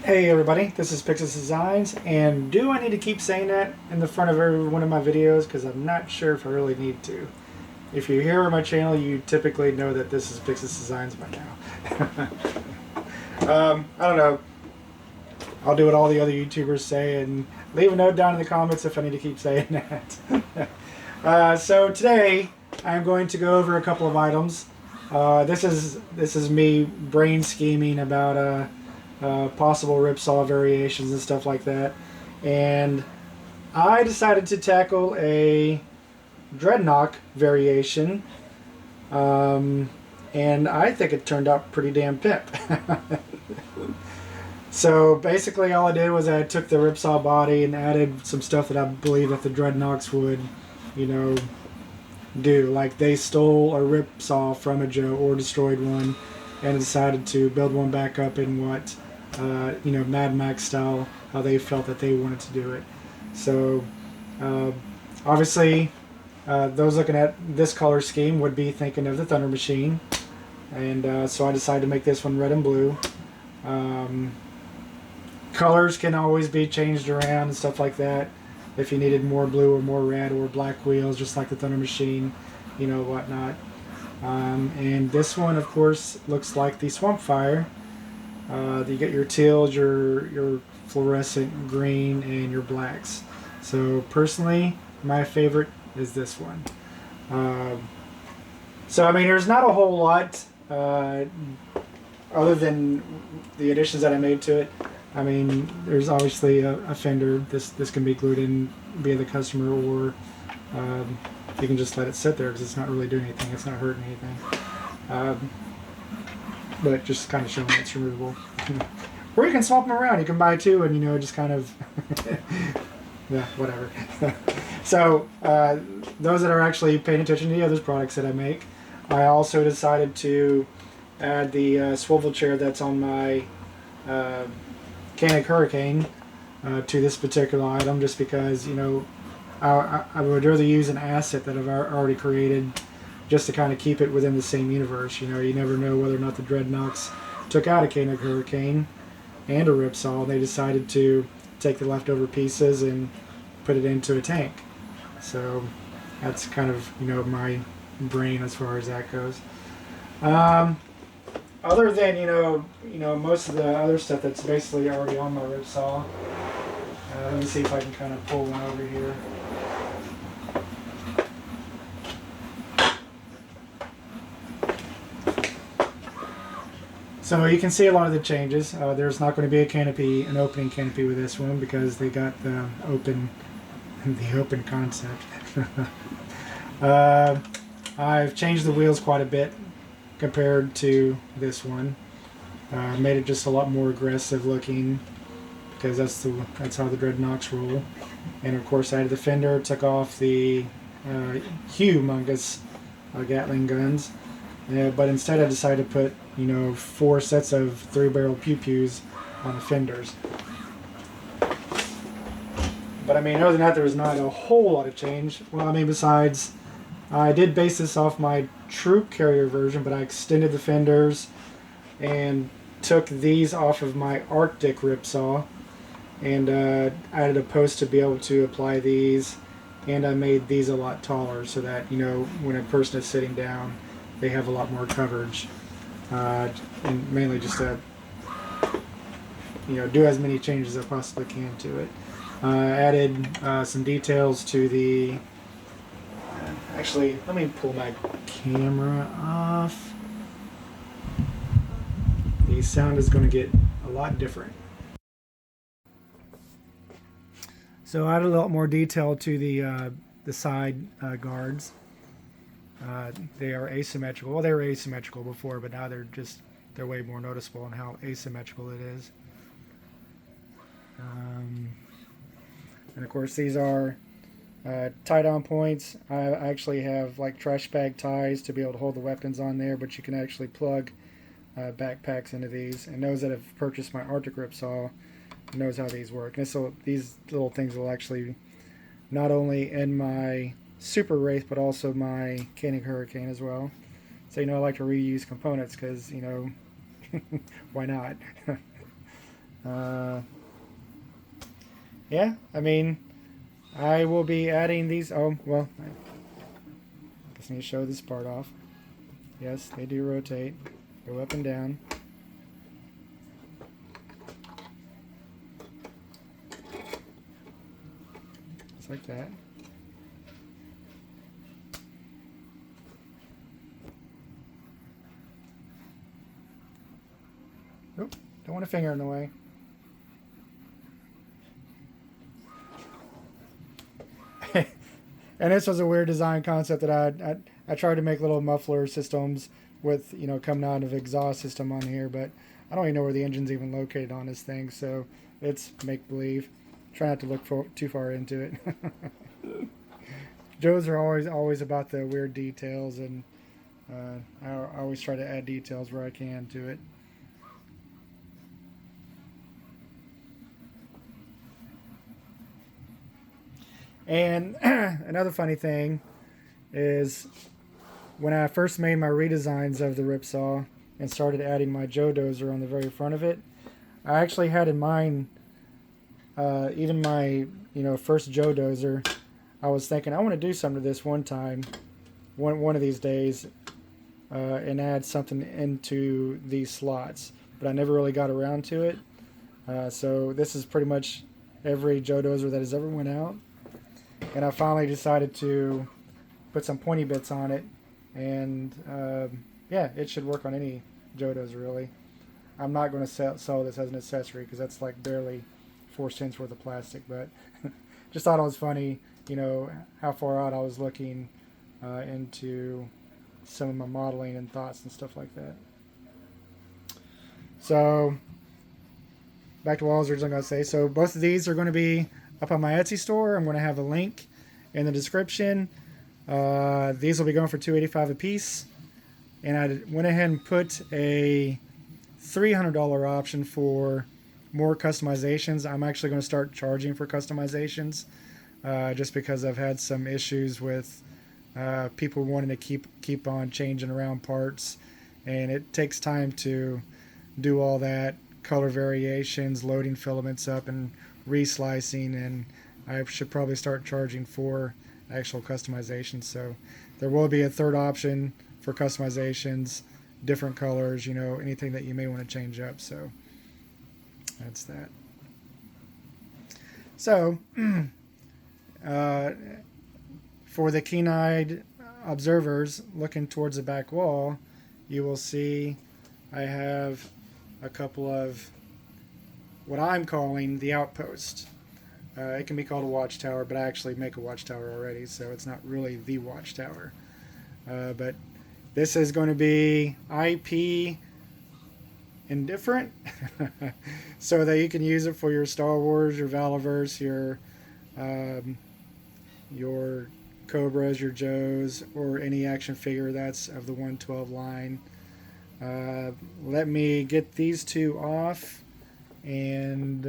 Hey everybody, this is Pixis Designs, and do I need to keep saying that in the front of every one of my videos? Because I'm not sure if I really need to. If you're here on my channel, you typically know that this is Pixis Designs by now. I don't know. I'll do what all the other YouTubers say and leave a note down in the comments if I need to keep saying that. So today, I'm going to go over a couple of items. This is me brain scheming about possible ripsaw variations and stuff like that, and I decided to tackle a Dreadnok variation, and I think it turned out pretty damn pimp. So basically all I did was I took the ripsaw body and added some stuff that I believe that the Dreadnoks would, you know, do. Like they stole a ripsaw from a Joe or destroyed one and decided to build one back up in what Mad Max style, how they felt that they wanted to do it. So obviously those looking at this color scheme would be thinking of the Thunder Machine, and so I decided to make this one red and blue. Colors can always be changed around and stuff like that. If you needed more blue or more red or black wheels, just like the Thunder Machine, whatnot. And this one, of course, looks like the Swamp Fire. You get your teals, your fluorescent green, and your blacks. So personally, my favorite is this one. So I mean, there's not a whole lot other than the additions that I made to it. I mean, there's obviously a fender. This can be glued in via the customer, or you can just let it sit there because it's not really doing anything. It's not hurting anything. But just kind of showing it's removable. Or you can swap them around. You can buy two and just kind of yeah, whatever. So those that are actually paying attention to the other products that I make, I also decided to add the swivel chair that's on my Canic Hurricane to this particular item, just because I would rather use an asset that I've already created, just to kind of keep it within the same universe. You never know whether or not the Dreadnoks took out a Canic Hurricane and a ripsaw, and they decided to take the leftover pieces and put it into a tank. So that's kind of my brain as far as that goes. Other than most of the other stuff that's basically already on my ripsaw. Let me see if I can kind of pull one over here. So you can see a lot of the changes. There's not going to be an opening canopy with this one because they got the open concept. I've changed the wheels quite a bit compared to this one. Made it just a lot more aggressive looking because that's how the Dreadnoks roll. And of course, I added the fender, took off the humongous Gatling guns. But instead I decided to put 4 sets of 3-barrel pew-pews on the fenders. But I mean, other than that, there was not a whole lot of change. Well, I mean, besides, I did base this off my Troop Carrier version, but I extended the fenders and took these off of my Arctic ripsaw and added a post to be able to apply these, and I made these a lot taller so that when a person is sitting down, they have a lot more coverage, and mainly just to do as many changes as I possibly can to it. Added some details to the. Actually, let me pull my camera off. The sound is going to get a lot different. So I added a lot more detail to the side guards. They are asymmetrical. Well, they were asymmetrical before, but now they're way more noticeable in how asymmetrical it is. And of course, these are tie-down points. I actually have like trash bag ties to be able to hold the weapons on there, but you can actually plug backpacks into these. And those that have purchased my Arctic ripsaw knows how these work. And so these little things will actually not only end my Super Wraith, but also my Canic Hurricane as well. So I like to reuse components because why not? Yeah, I mean, I will be adding these. Oh, well, I guess I need to show this part off. Yes, they do rotate, go up and down. Just like that. Oop, don't want a finger in the way. And this was a weird design concept that I tried to make little muffler systems with, you know, coming out of exhaust system on here, but I don't even know where the engine's even located on this thing, so it's make believe. Try not to look too far into it. Joes are always about the weird details, and I always try to add details where I can to it. And another funny thing is when I first made my redesigns of the Ripsaw and started adding my Joe Dozer on the very front of it, I actually had in mind, even my first Joe Dozer, I was thinking I want to do something to this one time, one of these days, and add something into these slots, but I never really got around to it. So this is pretty much every Joe Dozer that has ever went out. And I finally decided to put some pointy bits on it, and yeah, it should work on any Joe Dozer really. I'm not going to sell this as an accessory because that's like barely 4 cents worth of plastic, but just thought it was funny, how far out I was looking into some of my modeling and thoughts and stuff like that. So back to what I was originally going to say. So both of these are going to be up on my Etsy store. I'm going to have a link in the description. These will be going for $285 a piece, and I went ahead and put a $300 option for more customizations. I'm actually going to start charging for customizations, just because I've had some issues with people wanting to keep on changing around parts, and it takes time to do all that, color variations, loading filaments up, and reslicing, and I should probably start charging for actual customizations. So there will be a third option for customizations, different colors, anything that you may want to change up. So that's that. So for the keen-eyed observers looking towards the back wall, you will see I have a couple of what I'm calling the outpost. It can be called a watchtower, but I actually make a watchtower already, so it's not really the watchtower. But this is going to be IP indifferent, so that you can use it for your Star Wars, your Valiverse, your Cobras, your Joes, or any action figure that's of the 112 line. Let me get these two off and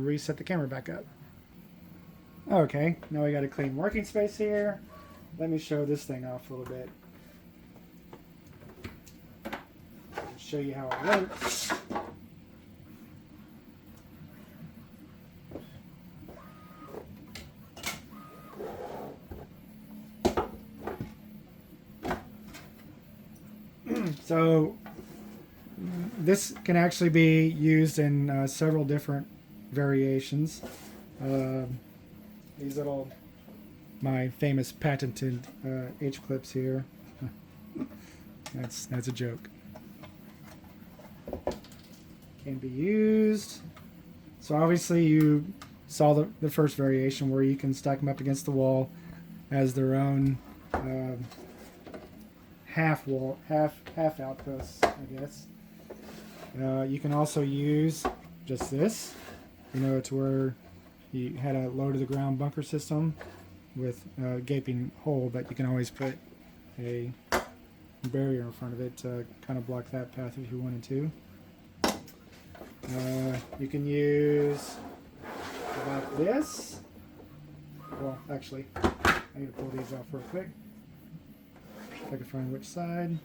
reset the camera back up. Okay, now we got a clean working space here. Let me show this thing off a little bit. Show you how it works. So this can actually be used in several different variations. These little, my famous patented H-clips here. That's a joke. Can be used. So obviously you saw the first variation where you can stack them up against the wall as their own half outposts, I guess. You can also use just this, to where you had a low to the ground bunker system with a gaping hole, but you can always put a barrier in front of it to kind of block that path if you wanted to. You can use about this. Well, actually, I need to pull these off real quick. If I can find which side.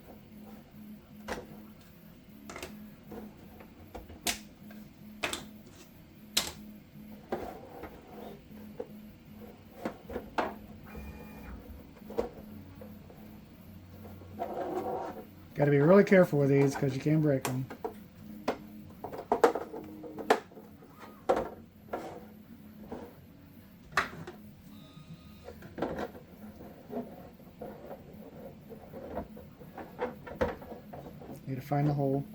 Got to be really careful with these because you can break them. Need to find the hole.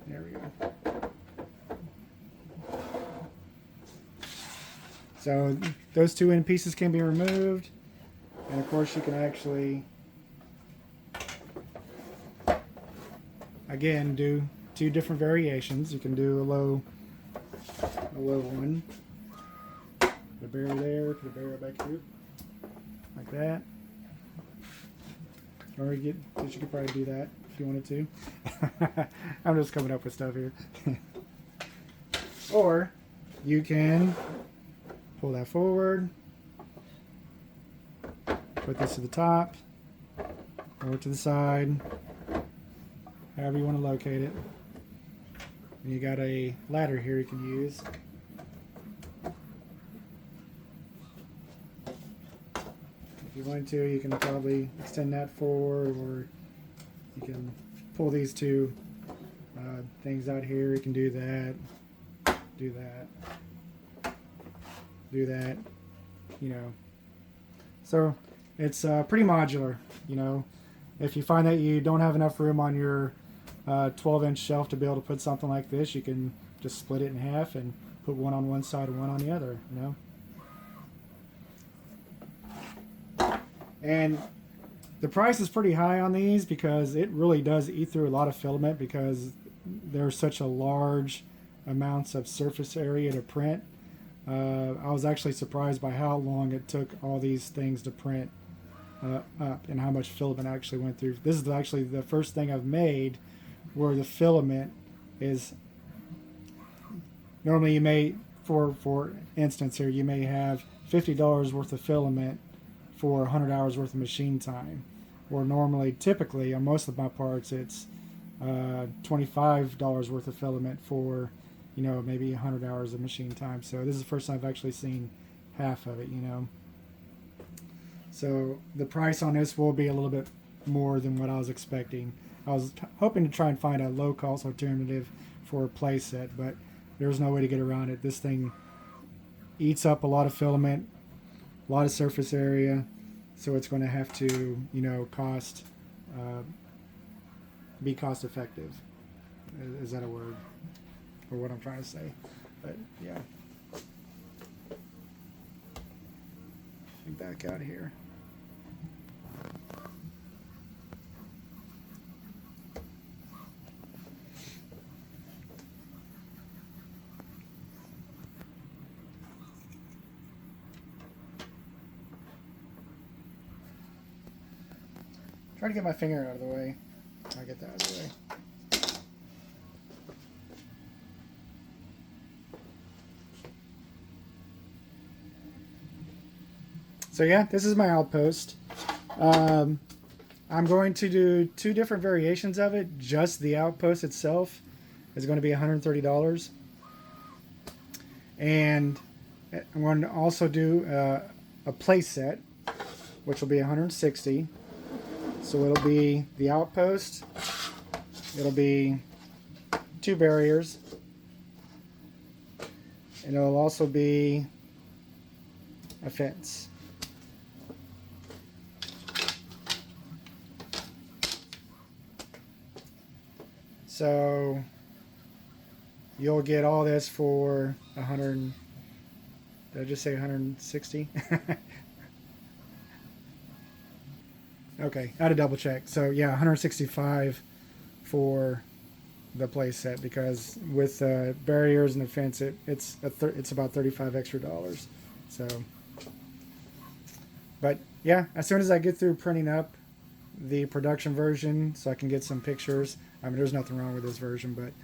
There we go. So those two end pieces can be removed, and of course you can actually, again, do two different variations. You can do a low one. Put a barrel there, put a barrel back here, like that. Or you could probably do that if you wanted to. I'm just coming up with stuff here. Or you can pull that forward, put this to the top, or to the side, however you want to locate it. And you got a ladder here you can use. If you want to, you can probably extend that forward, or you can pull these two things out here. You can do that, do that, do that, you know. So it's pretty modular, you know. If you find that you don't have enough room on your 12-inch shelf to be able to put something like this, you can just split it in half and put one on one side and one on the other, you know. And the price is pretty high on these because it really does eat through a lot of filament because there's such a large amounts of surface area to print. I was actually surprised by how long it took all these things to print up and how much filament actually went through. This is actually the first thing I've made where the filament is, normally you may, for instance here, you may have $50 worth of filament for 100 hours worth of machine time, or normally, typically, on most of my parts, it's $25 worth of filament for, you know, maybe 100 hours of machine time. So this is the first time I've actually seen half of it, you know. So the price on this will be a little bit more than what I was expecting. I was hoping to try and find a low-cost alternative for a play set, but there's no way to get around it. This thing eats up a lot of filament, a lot of surface area, so it's going to have to, you know, be cost effective. Is that a word for what I'm trying to say? But yeah, back out of here. Try to get my finger out of the way. I'll get that out of the way. So yeah, this is my outpost. I'm going to do two different variations of it. Just the outpost itself is going to be $130. And I'm going to also do a play set, which will be $160. So it'll be the outpost, it'll be two barriers, and it'll also be a fence. So you'll get all this for 100, did I just say 160? Okay, I had to double check. So yeah, 165 for the play set, because with barriers and the fence, it's about $35 extra. So, but yeah, as soon as I get through printing up the production version, so I can get some pictures. I mean, there's nothing wrong with this version, but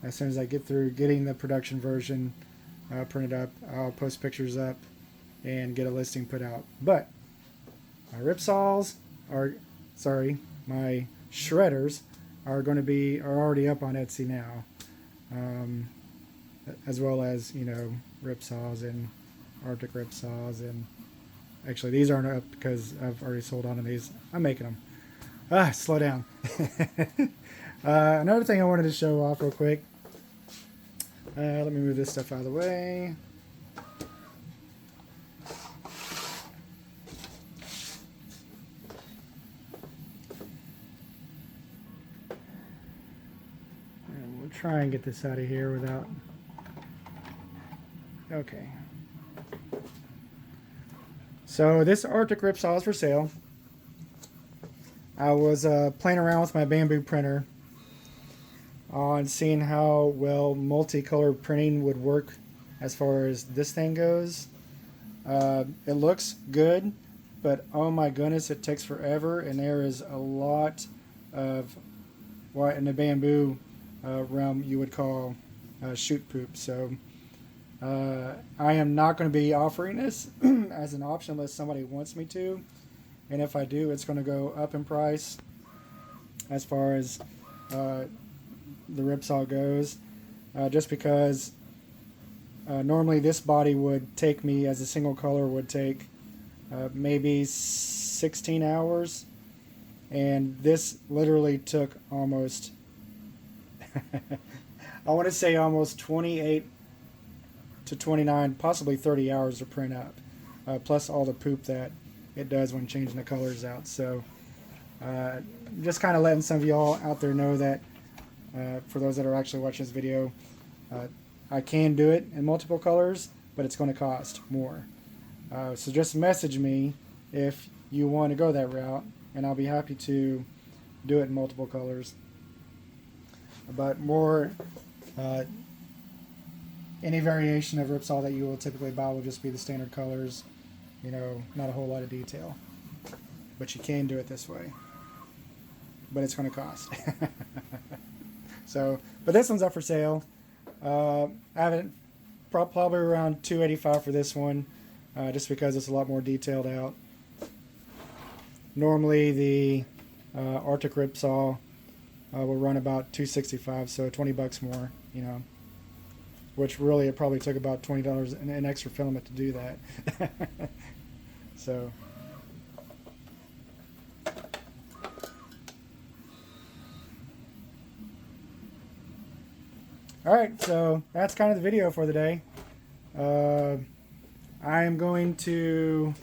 as soon as I get through getting the production version printed up, I'll post pictures up and get a listing put out. But my ripsaws my shredders are already up on Etsy now, as well as, you know, ripsaws and Arctic ripsaws, and actually these aren't up because I've already sold on to these. I'm making them. Slow down. Another thing I wanted to show off real quick. Let me move this stuff out of the way. And we'll try and get this out of here without... Okay. So this Arctic Ripsaw is for sale. I was playing around with my bamboo printer on seeing how well multicolor printing would work as far as this thing goes. It looks good, but oh my goodness, it takes forever, and there is a lot of what in the bamboo realm you would call shoot poop. So I am not going to be offering this as an option unless somebody wants me to, and if I do, it's going to go up in price as far as the Ripsaw goes, just because normally this body would take me, as a single color, would take maybe 16 hours, and this literally took almost I want to say almost 28 to 29, possibly 30 hours to print up, plus all the poop that it does when changing the colors out. So just kind of letting some of y'all out there know that for those that are actually watching this video, I can do it in multiple colors, but it's going to cost more. So just message me if you want to go that route, and I'll be happy to do it in multiple colors. But more, any variation of Ripsaw that you will typically buy will just be the standard colors, you know, not a whole lot of detail. But you can do it this way. But it's going to cost. So, but this one's up for sale. I haven't, probably around $285 for this one, just because it's a lot more detailed out. Normally the Arctic Ripsaw will run about $265, so $20 more, you know. Which really, it probably took about $20 in extra filament to do that. So, alright, so that's kind of the video for the day. I am going to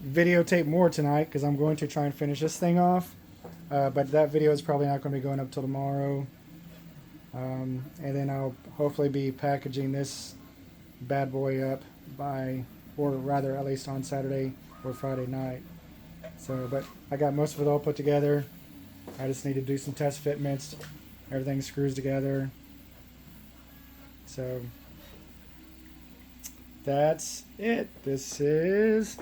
videotape more tonight because I'm going to try and finish this thing off. But that video is probably not going to be going up till tomorrow. And then I'll hopefully be packaging this bad boy up by, or rather at least on Saturday or Friday night. So, but I got most of it all put together. I just need to do some test fitments. Everything screws together. So that's it. This is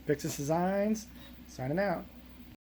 Pixis Designs signing out.